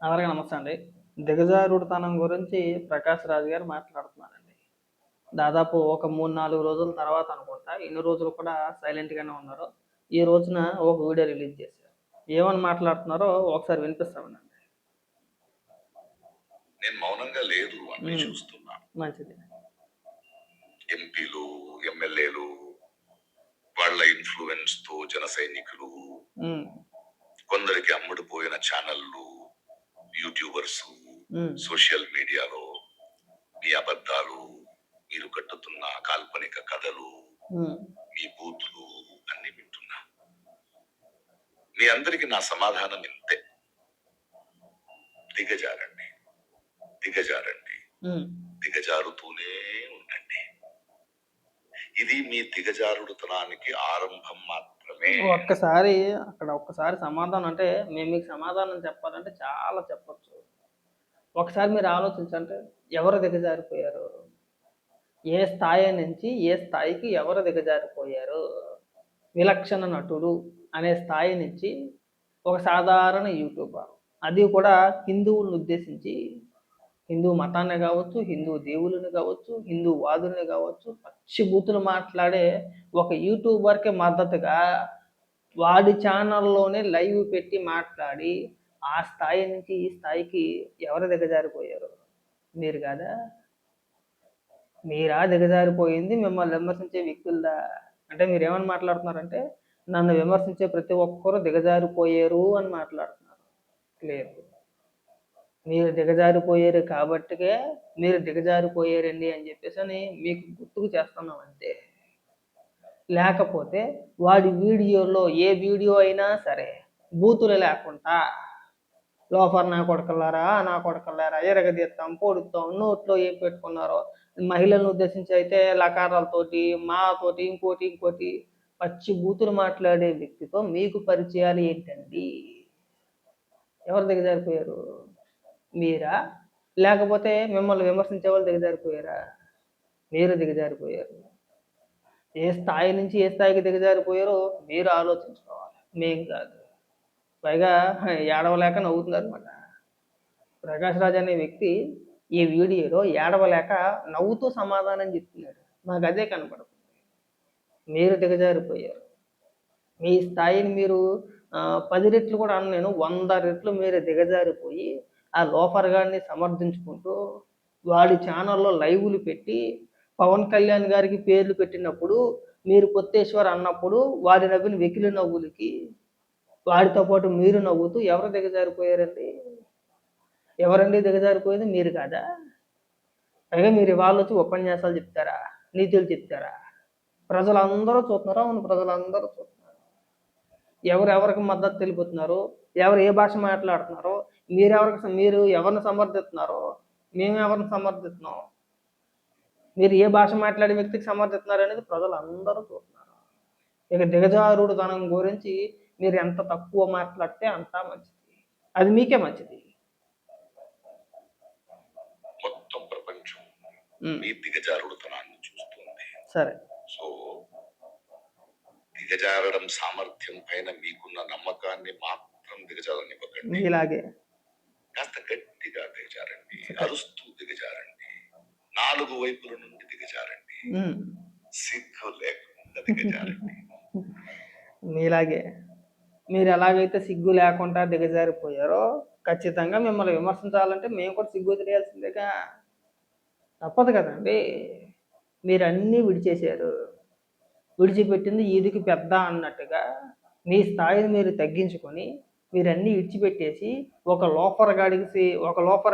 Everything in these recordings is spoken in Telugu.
అందరికీ నమస్తే అండి. దిగజారుడుతనం గురించి ప్రకాష్ రాజ్ గారు మాట్లాడుతున్నారండి. దాదాపు ఒక 3, 4 రోజుల తర్వాత అనుకుంటా. ఇన్ని రోజులు కూడా సైలెంట్‌గానే ఉన్నారు. ఈ రోజున ఒక వీడియో రిలీజ్ చేశారు. ఏమని మాట్లాడుతున్నారో ఒకసారి వినిపిస్తా వినండి. నేను మౌనంగా లేదు అన్నీ హ్మ్. చూస్తున్నా. మంచిది. ఎంపీలు, ఎమ్మెల్యేలు, వాళ్ళ ఇన్‌ఫ్లూయెన్స్‌తో జన సైనికులు, హ్మ్. కొందరికి అమ్ముడుపోయిన ఛానల్‌లు, యూట్యూబర్సు, సోషల్ మీడియాలో మీ అబద్ధాలు, మీరు కట్టుతున్న కాల్పనిక కథలు, మీ బూతులు అన్నీ వింటున్నా. మీ అందరికి నా సమాధానం ఇంతే. దిగజారండి. దిగజారండి. దిగజారుతూనే ఉండండి. ఇది మీ దిగజారుడుతనానికి ఆరంభం మాత్రమే. ఒక్కసారి సమాధానం అంటే మేము మీకు సమాధానం చెప్పాలంటే చాలా చెప్పొచ్చు. ఒకసారి మీరు ఆలోచించండి. ఎవరు దిగజారిపోయారు? ఏ స్థాయి నుంచి ఏ స్థాయికి ఎవరు దిగజారిపోయారు? విలక్షణ నటుడు అనే స్థాయి నుంచి ఒక సాధారణ యూట్యూబర్, అది కూడా హిందువులను ఉద్దేశించి, హిందూ మతాన్ని కావచ్చు, హిందూ దేవుళ్ళని కావచ్చు, హిందూ వాదుల్ని కావచ్చు, పచ్చి బూతులు మాట్లాడే ఒక యూట్యూబర్కి మద్దతుగా వాడి ఛానల్లోనే లైవ్ పెట్టి మాట్లాడి ఆ స్థాయి నుంచి ఈ స్థాయికి ఎవరు దిగజారిపోయారు? మీరు కాదా? మీరా దిగజారిపోయింది? మిమ్మల్ని విమర్శించే వ్యక్తులదా? అంటే మీరేమని మాట్లాడుతున్నారంటే, నన్ను విమర్శించే ప్రతి ఒక్కరు దిగజారిపోయారు అని మాట్లాడుతున్నారు. లేదు. మీరు దిగజారిపోయారు కాబట్టికే మీరు దిగజారిపోయారండి అని చెప్పేసని మీకు గుర్తుకు చేస్తున్నాం అంతే. లేకపోతే వాడి వీడియోలో ఏ వీడియో అయినా సరే బూతులు లేకుండా లోఫర్ నా కొడకల్లారా, నా కొడకల్లారా, ఎరగదీస్తాం, పొడుస్తాం, నోట్లో ఏం పెట్టుకున్నారో, మహిళలను ఉద్దేశించి అయితే లకారాలతోటి, మాతోటి, ఇంకోటి పచ్చి బూతులు మాట్లాడే వ్యక్తితో మీకు పరిచయాలు ఏంటండి? ఎవరు దిగజారిపోయారు? మీరా? లేకపోతే మిమ్మల్ని విమర్శించే వాళ్ళు దిగజారిపోయారా? మీరు దిగజారిపోయారు. ఏ స్థాయి నుంచి ఏ స్థాయికి దిగజారిపోయారో మీరు ఆలోచించుకోవాలి, మేం కాదు. పైగా ఏడవలేక నవ్వుతుందనమాట. ప్రకాష్ రాజ్ అనే వ్యక్తి ఈ వీడియోలో ఏడవలేక నవ్వుతూ సమాధానం చెప్తున్నాడు. నాకు అదే కనపడుతుంది. మీరు దిగజారిపోయారు. మీ స్థాయిని మీరు 10 రెట్లు కూడా అనలేను, 100 రెట్లు మీరు దిగజారిపోయి ఆ లోఫర్ గాడిని సమర్థించుకుంటూ వాడి ఛానల్లో లైవ్లు పెట్టి పవన్ కళ్యాణ్ గారికి పేర్లు పెట్టినప్పుడు మీరు కొత్తేశ్వర్ అన్నప్పుడు వాడి నవ్విన వెకిలి నవ్వులకి వాడితో పాటు మీరు నవ్వుతూ ఎవరు దిగజారిపోయారండి? ఎవరండి దిగజారిపోయేది? మీరు కాదా? పైగా మీరు ఇవాళ వచ్చి ఉపన్యాసాలు చెప్తారా? నీతులు చెప్తారా? ప్రజలందరూ చూస్తున్నారు. అవును, ప్రజలందరూ చూస్తున్నారు. ఎవరెవరికి మద్దతు తెలుపుతున్నారు, ఎవరు ఏ భాష మాట్లాడుతున్నారో, మీరు ఎవరిని సమర్థిస్తున్నారో, మేము ఎవరిని సమర్థిస్తున్నాం, మీరు ఏ భాష మాట్లాడే వ్యక్తికి సమర్థిస్తున్నారు అనేది ప్రజలందరూ చూస్తున్నారు. ఇక దిగజారుడుతనం గురించి మీరు ఎంత తక్కువ మాట్లాడితే అంత మంచిది. అది మీకే మంచిది. మొత్తం ప్రపంచం మీ దిగజారుడుతనాన్ని చూస్తుంది. సరే. సో దిగజారడం సామర్థ్యం పైన మీకున్న నమ్మకాన్ని మాత్రం దిగజారనివ్వకండి. ఇలాగే కాస్త గట్టిగా దిగజారండి, అరుస్తూ దిగజారండి, 4 వైపుల నుండి దిగజారండి, సిగ్గు లేకుండా దిగజారండి. మీలాగే మీరు ఎలాగైతే సిగ్గు లేకుండా దిగజారిపోయారో ఖచ్చితంగా మిమ్మల్ని విమర్శించాలంటే మేము కూడా సిగ్గు వదిలేయాల్సిందేగా, తప్పదు కదండి. మీరు అన్నీ విడిచేశారు. విడిచిపెట్టింది ఈదికి పెద్ద అన్నట్టుగా మీ స్థాయిని మీరు తగ్గించుకొని మీరన్నీ విడిచిపెట్టేసి ఒక లోఫర్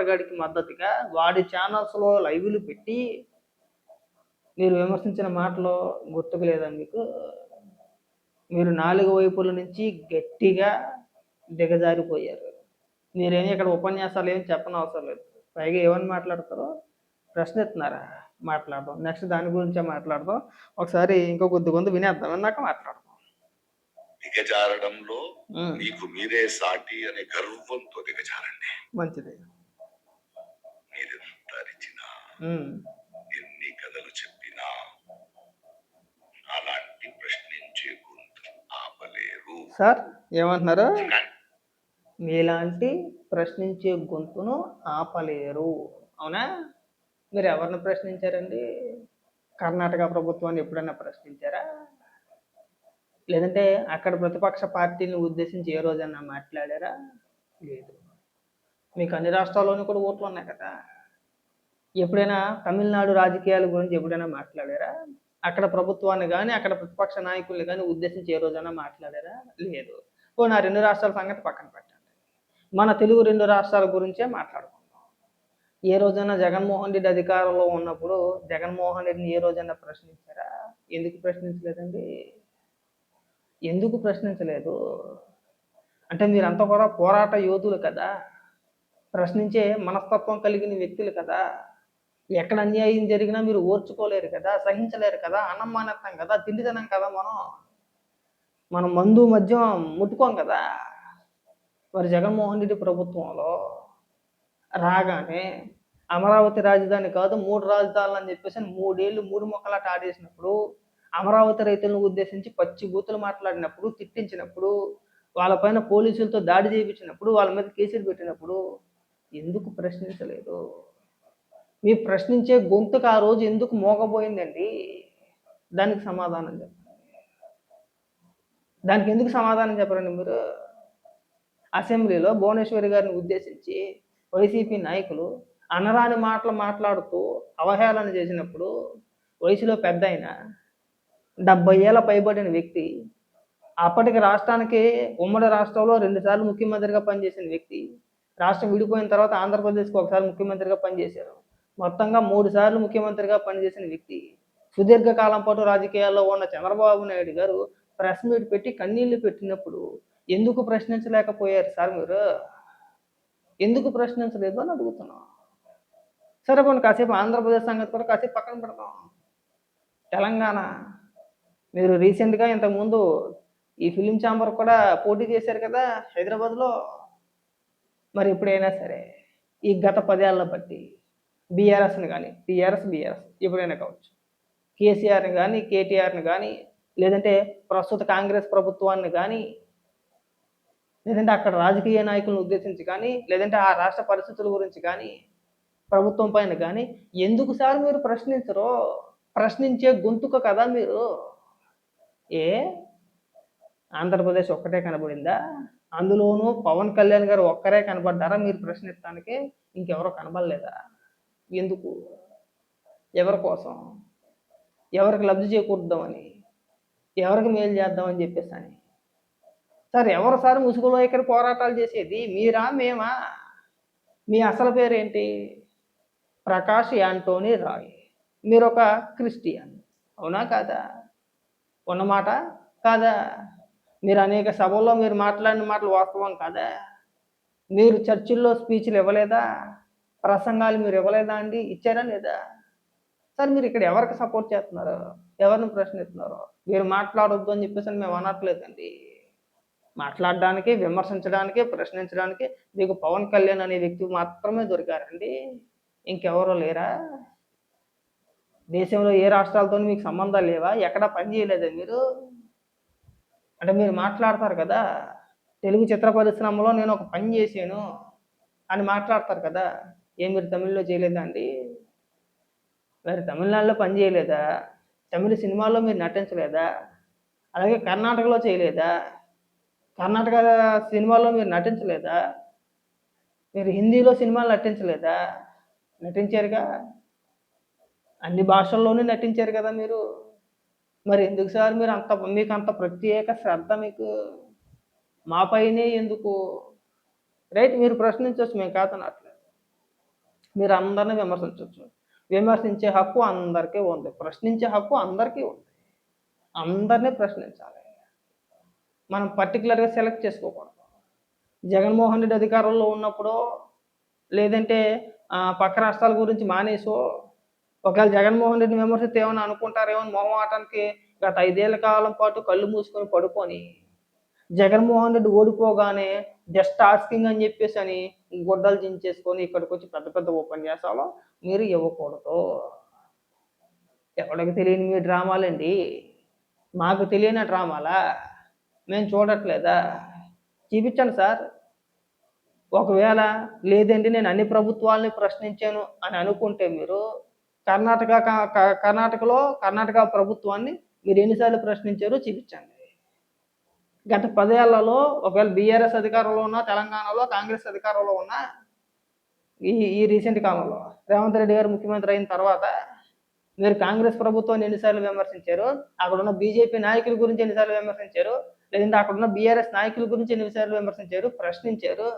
గాడికి మద్దతుగా వాడి ఛానల్స్లో లైవ్లు పెట్టి మీరు విమర్శించిన మాటలు గుర్తుకు లేదా మీకు? మీరు 4 వైపుల నుంచి గట్టిగా దిగజారిపోయారు. మీరేమి ఇక్కడ ఉపన్యాసాలు ఏమి చెప్పనవసరం లేదు. పైగా ఏమని మాట్లాడతారో ప్రశ్నిస్తున్నారా? మాట్లాడదాం. నెక్స్ట్ దాని గురించే మాట్లాడదాం. ఒకసారి ఇంకో కొద్ది వినేద్దాం, విన్నాక మాట్లాడదాం. దిగజారడంలో మీకు మీరే సాటి అనే గర్వంతో దిగజారండి. మంచిది. మీరెంత అరిచినా, ఎన్ని కథలు చెప్పినా అలాంటి ప్రశ్నించే గొంతు ఆపలేరు. సార్ ఏమంటున్నారు? మీలాంటి ప్రశ్నించే గొంతును ఆపలేరు. అవునా? మీరు ఎవరిని ప్రశ్నించారండి? కర్ణాటక ప్రభుత్వాన్ని ఎప్పుడైనా ప్రశ్నించారా? లేదంటే అక్కడ ప్రతిపక్ష పార్టీని ఉద్దేశించి ఏ రోజన్నా మాట్లాడారా? లేదు. మీకు అన్ని రాష్ట్రాల్లోనూ కూడా ఓట్లు ఉన్నాయి కదా! ఎప్పుడైనా తమిళనాడు రాజకీయాల గురించి ఎప్పుడైనా మాట్లాడారా? అక్కడ ప్రభుత్వాన్ని గాని, అక్కడ ప్రతిపక్ష నాయకుల్ని గాని ఉద్దేశించి ఏ రోజైనా మాట్లాడారా? లేదు. పోనీ ఆ 2 రాష్ట్రాల సంగతి పక్కన పెట్టండి. మన తెలుగు 2 రాష్ట్రాల గురించే మాట్లాడుకుందాం. ఏ రోజైనా జగన్మోహన్ రెడ్డి అధికారంలో ఉన్నప్పుడు జగన్మోహన్ రెడ్డిని ఏ రోజైనా ప్రశ్నించారా? ఎందుకు ప్రశ్నించలేదండి? ఎందుకు ప్రశ్నించలేదు? అంటే మీరంతా కూడా పోరాట యోధులు కదా! ప్రశ్నించే మనస్తత్వం కలిగిన వ్యక్తులు కదా! ఎక్కడ అన్యాయం జరిగినా మీరు ఓర్చుకోలేరు కదా! సహించలేరు కదా! అన్నం మానేత్తాం కదా! తిండి తినం కదా మనం. మనం మందు, మద్యం ముట్టుకోం కదా! మరి జగన్మోహన్ రెడ్డి ప్రభుత్వంలో రాగానే అమరావతి రాజధాని కాదు 3 రాజధానులని చెప్పేసి 3 ఏళ్ళు 3 మొక్కలాట ఆడేసినప్పుడు, అమరావతి రైతులను ఉద్దేశించి పచ్చి బూతులు మాట్లాడినప్పుడు, తిట్టించినప్పుడు, వాళ్ళ పైన పోలీసులతో దాడి చేపించినప్పుడు, వాళ్ళ మీద కేసులు పెట్టినప్పుడు ఎందుకు ప్రశ్నించలేదు? మీరు ప్రశ్నించే గొంతుకు ఆ రోజు ఎందుకు మోగబోయిందండి? దానికి సమాధానం చెప్పండి. దానికి ఎందుకు సమాధానం చెప్పరండి మీరు? అసెంబ్లీలో భువనేశ్వరి గారిని ఉద్దేశించి వైసీపీ నాయకులు అనరాని మాటలు మాట్లాడుతూ అవహేళన చేసినప్పుడు వయసులో పెద్దాయన 70 ఏళ్ల పైబడిన వ్యక్తి, అప్పటికి రాష్ట్రానికి ఉమ్మడి రాష్ట్రంలో 2 సార్లు ముఖ్యమంత్రిగా పనిచేసిన వ్యక్తి, రాష్ట్రం విడిపోయిన తర్వాత ఆంధ్రప్రదేశ్‌కి ఒకసారి ముఖ్యమంత్రిగా పనిచేశారు. మొత్తంగా 3 సార్లు ముఖ్యమంత్రిగా పనిచేసిన వ్యక్తి, సుదీర్ఘకాలం పాటు రాజకీయాల్లో ఉన్న చంద్రబాబు నాయుడు గారు ప్రెస్ మీట్ పెట్టి కన్నీళ్లు పెట్టినప్పుడు ఎందుకు ప్రశ్నించలేకపోయారు సార్ మీరు? ఎందుకు ప్రశ్నించలేదు అని అడుగుతున్నాం. సరే పోనీ కాసేపు ఆంధ్రప్రదేశ్ సంగతి కూడా కాసేపు పక్కన పెడదాం. తెలంగాణ మీరు రీసెంట్‌గా ఇంతకుముందు ఈ ఫిల్మ్ ఛాంబర్ కూడా పోటీ చేశారు కదా హైదరాబాద్‌లో. మరి ఎప్పుడైనా సరే ఈ గత 10 ఏళ్ల బట్టి బీఆర్ఎస్‌ని గాని, బీఆర్ఎస్ ఎప్పుడైనా కావచ్చు. కేసీఆర్‌ని గాని, కేటీఆర్‌ని గాని, లేదంటే ప్రస్తుత కాంగ్రెస్ ప్రభుత్వాన్ని గాని, లేదంటే అక్కడ రాజకీయ నాయకులను ఉద్దేశించి కానీ, లేదంటే ఆ రాష్ట్ర పరిస్థితుల గురించి కానీ, ప్రభుత్వం పైన కానీ ఎందుకు సార్ మీరు ప్రశ్నించరు? ప్రశ్నించే గొంతుక కదా మీరు. ఏ ఆంధ్రప్రదేశ్ ఒక్కటే కనబడిందా? అందులోనూ పవన్ కళ్యాణ్ గారు ఒక్కరే కనబడ్డారా మీరు ప్రశ్నించడానికి? ఇంకెవరో కనబడలేదా? ఎందుకు? ఎవరి కోసం? ఎవరికి లబ్ధి చేకూరుద్దామని? ఎవరికి మేలు చేద్దామని చెప్పేసని? సార్ ఎవరు సార్ ముసుగులో ఇక్కడ పోరాటాలు చేసేది? మీరా? మేమా? మీ అసలు పేరేంటి? ప్రకాష్ యాంటోనీ రాయ్. మీరొక క్రిస్టియన్. అవునా కాదా? ఉన్నమాట కాదా? మీరు అనేక సభల్లో మీరు మాట్లాడిన మాటలు వాస్తవం కాదా? మీరు చర్చిల్లో స్పీచ్‌లు ఇవ్వలేదా? ప్రసంగాలు మీరు ఇవ్వలేదా అండి? ఇచ్చారా లేదా? సార్ మీరు ఇక్కడ ఎవరికి సపోర్ట్ చేస్తున్నారు? ఎవరిని ప్రశ్నిస్తున్నారు? మీరు మాట్లాడొద్దు అని చెప్పేసని మేము అనట్లేదండి. మాట్లాడడానికి, విమర్శించడానికి, ప్రశ్నించడానికి మీకు పవన్ కళ్యాణ్ అనే వ్యక్తి మాత్రమే దొరికారండి. ఇంకెవరు లేరా? దేశంలో ఏ రాష్ట్రాలతోని మీకు సంబంధాలు లేవా? ఎక్కడా పని చేయలేదా మీరు? అంటే మీరు మాట్లాడతారు కదా! తెలుగు చిత్ర పరిశ్రమలో నేను ఒక పని చేశాను అని మాట్లాడతారు కదా! ఏం మీరు తమిళ్‌లో చేయలేదా అండి? మరి తమిళనాడులో పని చేయలేదా? తమిళ సినిమాల్లో మీరు నటించలేదా? అలాగే కర్ణాటకలో చేయలేదా? కర్ణాటక సినిమాల్లో మీరు నటించలేదా? మీరు హిందీలో సినిమాలు నటించలేదా? నటించారుగా. అన్ని భాషల్లోనూ నటించారు కదా మీరు. మరి ఎందుకు సార్ మీరు మీకంత ప్రత్యేక శ్రద్ధ మీకు? మా పైనే ఎందుకు? రైట్ మీరు ప్రశ్నించొచ్చు మేము కాదనట్లేదు. మీరు అందరిని విమర్శించొచ్చు. విమర్శించే హక్కు అందరికీ ఉంది. ప్రశ్నించే హక్కు అందరికీ ఉంది. అందరిని ప్రశ్నించాలి. మనం పర్టిక్యులర్‌గా సెలెక్ట్ చేసుకోకూడదు. జగన్మోహన్ రెడ్డి అధికారంలో ఉన్నప్పుడో, లేదంటే పక్క రాష్ట్రాల గురించి మానేసో, ఒకవేళ జగన్మోహన్ రెడ్డిని విమర్శిస్తే ఏమన్నా అనుకుంటారేమో అని మొహమాటానికి గత 5 ఏళ్ల కాలం పాటు కళ్ళు మూసుకొని పడుకొని, జగన్మోహన్ రెడ్డి ఓడిపోగానే జస్ట్ ఆస్కింగ్ అని చెప్పేసని గుడ్డలు చించేసుకొని ఇక్కడికొచ్చి పెద్ద పెద్ద ఉపన్యాసాలు మీరు ఇవ్వకూడదు. ఎవడికి తెలియని మీ డ్రామాలండి. మాకు తెలియని డ్రామాలా? మేము చూడట్లేదా? చూపించండి సార్. ఒకవేళ లేదండి నేను అన్ని ప్రభుత్వాలని ప్రశ్నించాను అని అనుకుంటే మీరు కర్ణాటకలో కర్ణాటక ప్రభుత్వాన్ని మీరు ఎన్నిసార్లు ప్రశ్నించారో చూపించండి. గత 10 ఏళ్లలో ఒకవేళ బీఆర్ఎస్ అధికారంలో ఉన్నా, తెలంగాణలో కాంగ్రెస్ అధికారంలో ఉన్నా, ఈ ఈ రీసెంట్ కాలంలో రేవంత్ రెడ్డి గారు ముఖ్యమంత్రి అయిన తర్వాత మీరు కాంగ్రెస్ ప్రభుత్వాన్ని ఎన్నిసార్లు విమర్శించారు, అక్కడున్న బీజేపీ నాయకుల గురించి ఎన్నిసార్లు విమర్శించారు, లేదంటే అక్కడున్న బీఆర్ఎస్ నాయకుల గురించి ఎన్నిసార్లు విమర్శించారు, ప్రశ్నించారు.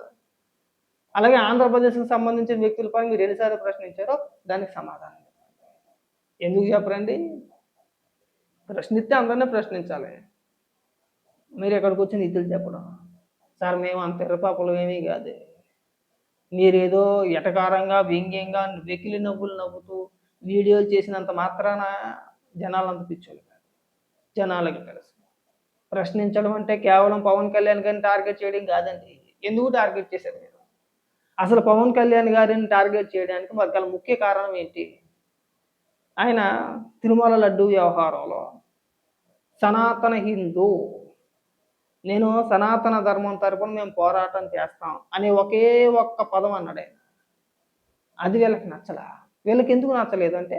అలాగే ఆంధ్రప్రదేశ్‌కి సంబంధించిన వ్యక్తుల పైన మీరు ఎన్నిసార్లు ప్రశ్నించారో దానికి సమాధానం చెప్పండి. ఎందుకు చెప్పరండి? ప్రశ్నిస్తే అందరిని ప్రశ్నించాలి. మీరు ఇక్కడికి వచ్చి నీతులు చెప్పడం. సార్ మేము అంత ఎర్రపాపలు ఏమీ కాదు. మీరేదో ఎటకారంగా, వ్యంగ్యంగా, వెకిలి నవ్వులు నవ్వుతూ వీడియోలు చేసినంత మాత్రాన జనాలంత పిచ్చోళ్ళు కాదు. జనాలకి తెలుసు. ప్రశ్నించడం అంటే కేవలం పవన్ కళ్యాణ్ గారిని టార్గెట్ చేయడం కాదండి. ఎందుకు టార్గెట్ చేశారు మీరు? అసలు పవన్ కళ్యాణ్ గారిని టార్గెట్ చేయడానికి మరి గల ముఖ్య కారణం ఏంటి? ఆయన తిరుమల లడ్డూ వ్యవహారంలో సనాతన హిందూ, నేను సనాతన ధర్మం తరపున మేము పోరాటం చేస్తాం అనే ఒకే ఒక్క పదం అన్నాడు ఆయన. అది వీళ్ళకి నచ్చలా. వీళ్ళకి ఎందుకు నచ్చలేదు అంటే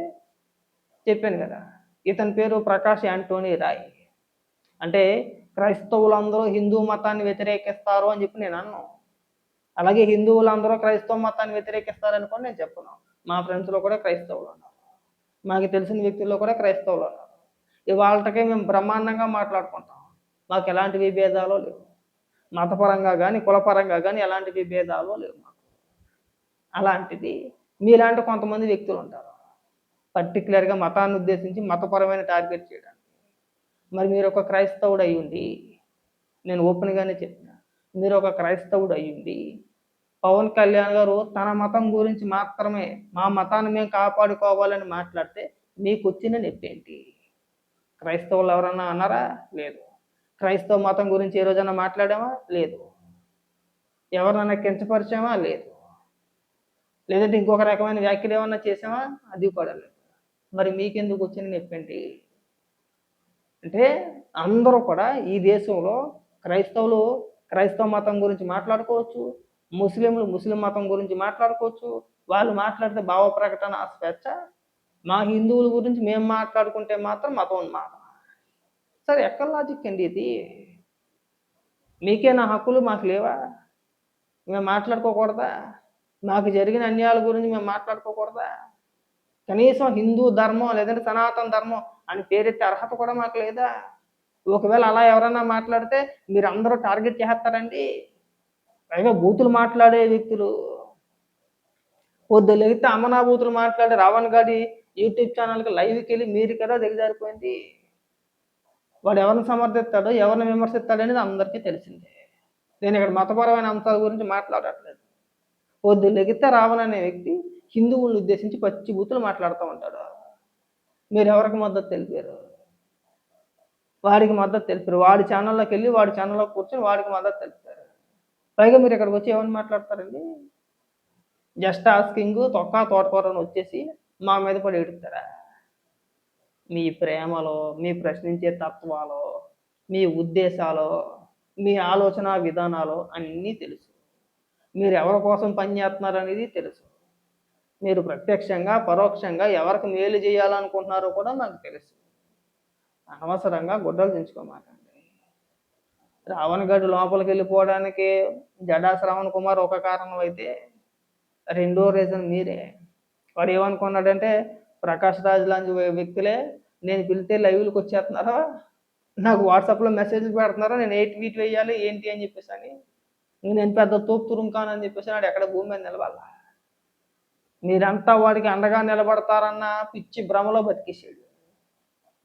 చెప్పాను కదా, ఇతని పేరు ప్రకాష్ యాంటోనీ రాయ్. అంటే క్రైస్తవులందరూ హిందూ మతాన్ని వ్యతిరేకిస్తారు అని చెప్పి నేను అన్నాను. అలాగే హిందువులందరూ క్రైస్తవ మతాన్ని వ్యతిరేకిస్తారని కూడా నేను చెప్పను. మా ఫ్రెండ్స్లో కూడా క్రైస్తవులు ఉన్నారు, మాకు తెలిసిన వ్యక్తుల్లో కూడా క్రైస్తవులు ఉన్నారు. ఇవాళకే మేము బ్రహ్మాండంగా మాట్లాడుకుంటాం. మాకు ఎలాంటి విభేదాలు లేవు. మతపరంగా కానీ కులపరంగా కానీ ఎలాంటి విభేదాలు లేవు మాకు. అలాంటిది మీలాంటి కొంతమంది వ్యక్తులు ఉంటారు పర్టికులర్గా మతాన్ని ఉద్దేశించి మతపరమైన టార్గెట్ చేయడానికి. మరి మీరు ఒక క్రైస్తవుడు అయ్యుండి, నేను ఓపెన్గానే చెప్పిన, మీరు ఒక క్రైస్తవుడు అయ్యుండి పవన్ కళ్యాణ్ గారు తన మతం గురించి మాత్రమే మా మతాన్ని మేము కాపాడుకోవాలని మాట్లాడితే మీకు వచ్చిన నొప్పేంటి? క్రైస్తవులు ఎవరన్నా అన్నారా? లేదు. క్రైస్తవ మతం గురించి ఏ రోజైనా మాట్లాడామా? లేదు. ఎవరినైనా కించపరిచామా? లేదు. లేదంటే ఇంకొక రకమైన వ్యాఖ్యలు ఏమన్నా చేసామా? అది కూడా లేదు. మరి మీకెందుకు వచ్చిన నొప్పేంటి? అంటే అందరూ కూడా ఈ దేశంలో క్రైస్తవులు క్రైస్తవ మతం గురించి మాట్లాడుకోవచ్చు, ముస్లింలు ముస్లిం మతం గురించి మాట్లాడుకోవచ్చు. వాళ్ళు మాట్లాడితే భావ ప్రకటన స్వేచ్ఛ. మా హిందువుల గురించి మేము మాట్లాడుకుంటే మాత్రం మతం మాట. సరే ఎక్కడ లాజిక్ అండి ఇది? మీకే నా హక్కులు మాకు లేవా? మేము మాట్లాడుకోకూడదా? మాకు జరిగిన అన్యాయాల గురించి మేము మాట్లాడుకోకూడదా? కనీసం హిందూ ధర్మం లేదంటే సనాతన ధర్మం అని పేరెత్తే అర్హత కూడా మాకు లేదా? ఒకవేళ అలా ఎవరన్నా మాట్లాడితే మీరు అందరూ టార్గెట్ చేస్తారండి. పైగా బూతులు మాట్లాడే వ్యక్తులు, పొద్దున్న లేగితే అమనా బూతులు మాట్లాడే రావణ్ గాడి యూట్యూబ్ ఛానల్కి లైవ్కి వెళ్ళి మీరు కదా దిగజారిపోయింది. వాడు ఎవరిని సమర్థిస్తాడో ఎవరిని విమర్శిస్తాడో అనేది అందరికీ తెలిసిందే. నేను ఇక్కడ మతపరమైన అంశాల గురించి మాట్లాడట్లేదు. పొద్దున్న లెగితే రావణ్ అనే వ్యక్తి హిందువులను ఉద్దేశించి పచ్చి బూతులు మాట్లాడుతూ ఉంటాడు. మీరు ఎవరికి మద్దతు తెలిపారు? వాడికి మద్దతు తెలిపారు. వాడి ఛానల్లోకి వెళ్ళి వాడి ఛానల్లో కూర్చొని వాడికి మద్దతు తెలుపుతారు. పైగా మీరు ఇక్కడికి వచ్చి ఏమని మాట్లాడతారండి? జస్ట్ ఆస్కింగ్ తొక్క తోటకూర అని వచ్చేసి మా మీద పడి ఏడుస్తారా? మీ ప్రేమలో, మీ ప్రశ్నించే తత్వాలో, మీ ఉద్దేశాలు, మీ ఆలోచన విధానాలు అన్నీ తెలుసు. మీరు ఎవరి కోసం పనిచేస్తున్నారు అనేది తెలుసు. మీరు ప్రత్యక్షంగా పరోక్షంగా ఎవరికి మేలు చేయాలనుకుంటున్నారో కూడా నాకు తెలుసు. అనవసరంగా గుడ్డలు దించుకోమాకండి. రావణ్ గడు లోపలికి వెళ్ళిపోవడానికి జడా శ్రావణ్ కుమార్ ఒక కారణం అయితే, రెండో రీజన్ మీరే. వాడు ఏమనుకున్నాడంటే ప్రకాష్ రాజ్ లాంటి వ్యక్తులే నేను పిలితే లైవ్లకు వచ్చేస్తున్నారో, నాకు వాట్సాప్లో మెసేజ్లు పెడుతున్నారో, నేను ఏ ట్వీట్ వేయాలి ఏంటి అని చెప్పేసి అని, నేను పెద్ద తోపు తురుంకానని చెప్పేసి వాడు ఎక్కడ భూమి మీద నిలబడాల. మీరంతా వాడికి అండగా నిలబడతారన్న పిచ్చి భ్రమలో బతికేసాడు.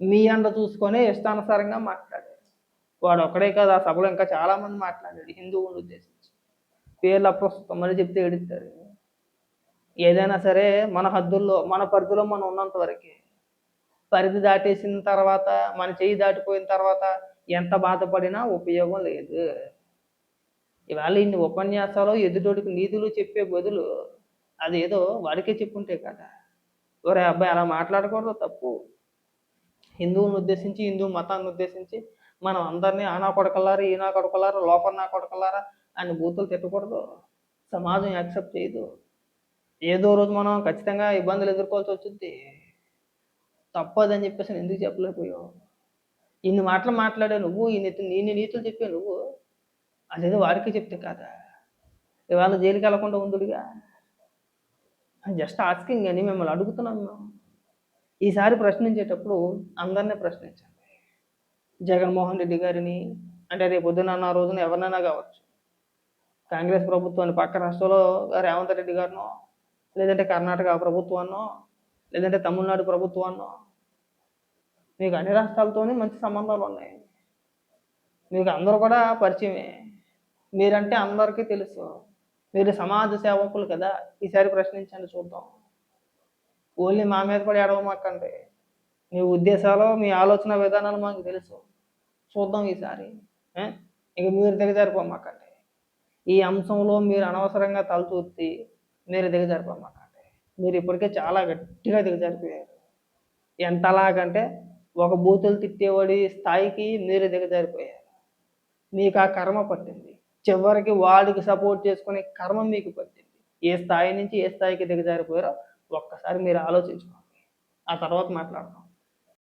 మీ అండ చూసుకొని ఇష్టానుసారంగా మాట్లాడాడు. వాడు ఒక్కడే కాదు, ఆ సభలో ఇంకా చాలామంది మాట్లాడాడు హిందువులను ఉద్దేశించి. పేర్లు అప్రస్తుతం మళ్ళీ చెప్తే ఏడుస్తారు. ఏదైనా సరే మన హద్దుల్లో మన పరిధిలో మనం ఉన్నంత వరకే. పరిధి దాటేసిన తర్వాత మన చెయ్యి దాటిపోయిన తర్వాత ఎంత బాధపడినా ఉపయోగం లేదు. ఇవాళ ఇన్ని ఉపన్యాసాలు ఎదుటోడికి నీతులు చెప్పే బదులు అదేదో వాడికే చెప్పుంటే కదా, ఒరే అబ్బాయి అలా మాట్లాడకూడదు, తప్పు. హిందువులను ఉద్దేశించి హిందూ మతాన్ని ఉద్దేశించి మనం అందరినీ ఆనా కొడకలారా ఈనా కొడకలారా లోపల నా కొడకలారా అని బూతులు తిట్టకూడదు. సమాజం యాక్సెప్ట్ చేయదు. ఏదో రోజు మనం ఖచ్చితంగా ఇబ్బందులు ఎదుర్కోవాల్సి వచ్చిద్ది. తప్పదని చెప్పేసి ఎందుకు చెప్పలేకపోయావు? ఇన్ని మాటలు మాట్లాడే నువ్వు, ఇన్ని నీతులు చెప్పే నువ్వు, అదేదో వాడికి చెప్తే కాదా? ఇవాళ జైలుకి వెళ్ళకుండా ఉండుడుగా. జస్ట్ ఆస్కింగ్ అని మిమ్మల్ని అడుగుతున్నాం మేము. ఈసారి ప్రశ్నించేటప్పుడు అందరినీ ప్రశ్నించండి. జగన్మోహన్ రెడ్డి గారిని, అంటే రేపు పొద్దున ఆ రోజున ఎవరినైనా కావచ్చు. కాంగ్రెస్ ప్రభుత్వాన్ని పక్క రాష్ట్రంలో రేవంత్ రెడ్డి గారినో, లేదంటే కర్ణాటక ప్రభుత్వాన్నో, లేదంటే తమిళనాడు ప్రభుత్వాన్నో, మీకు అన్ని రాష్ట్రాలతోనే మంచి సంబంధాలు ఉన్నాయి. మీకు అందరూ కూడా పరిచయమే. మీరంటే అందరికీ తెలుసు. మీరు సమాజ సేవకులు కదా. ఈసారి ప్రశ్నించండి చూద్దాం. ఓన్లీ మా మీద పడి ఏడవమాకండి. మీ ఉద్దేశాలు, మీ ఆలోచన విధానాలు మాకు తెలుసు. చూద్దాం ఈసారి. ఇక మీరు దిగజారిపోమాకండి. ఈ అంశంలో మీరు అనవసరంగా తలతూర్చి మీరు దిగజారిపోమాకండి. మీరు ఇప్పటికే చాలా గట్టిగా దిగజారిపోయారు. ఎంతలాగంటే ఒక బూతులు తిట్టేవాడి స్థాయికి మీరు దిగజారిపోయారు. మీకు ఆ కర్మ పట్టింది. చివరికి వాడికి సపోర్ట్ చేసుకునే కర్మ మీకు పట్టింది. ఏ స్థాయి నుంచి ఏ స్థాయికి దిగజారిపోయారో ఒక్కసారి మీరు ఆలోచించుకోండి. ఆ తర్వాత మాట్లాడదాం.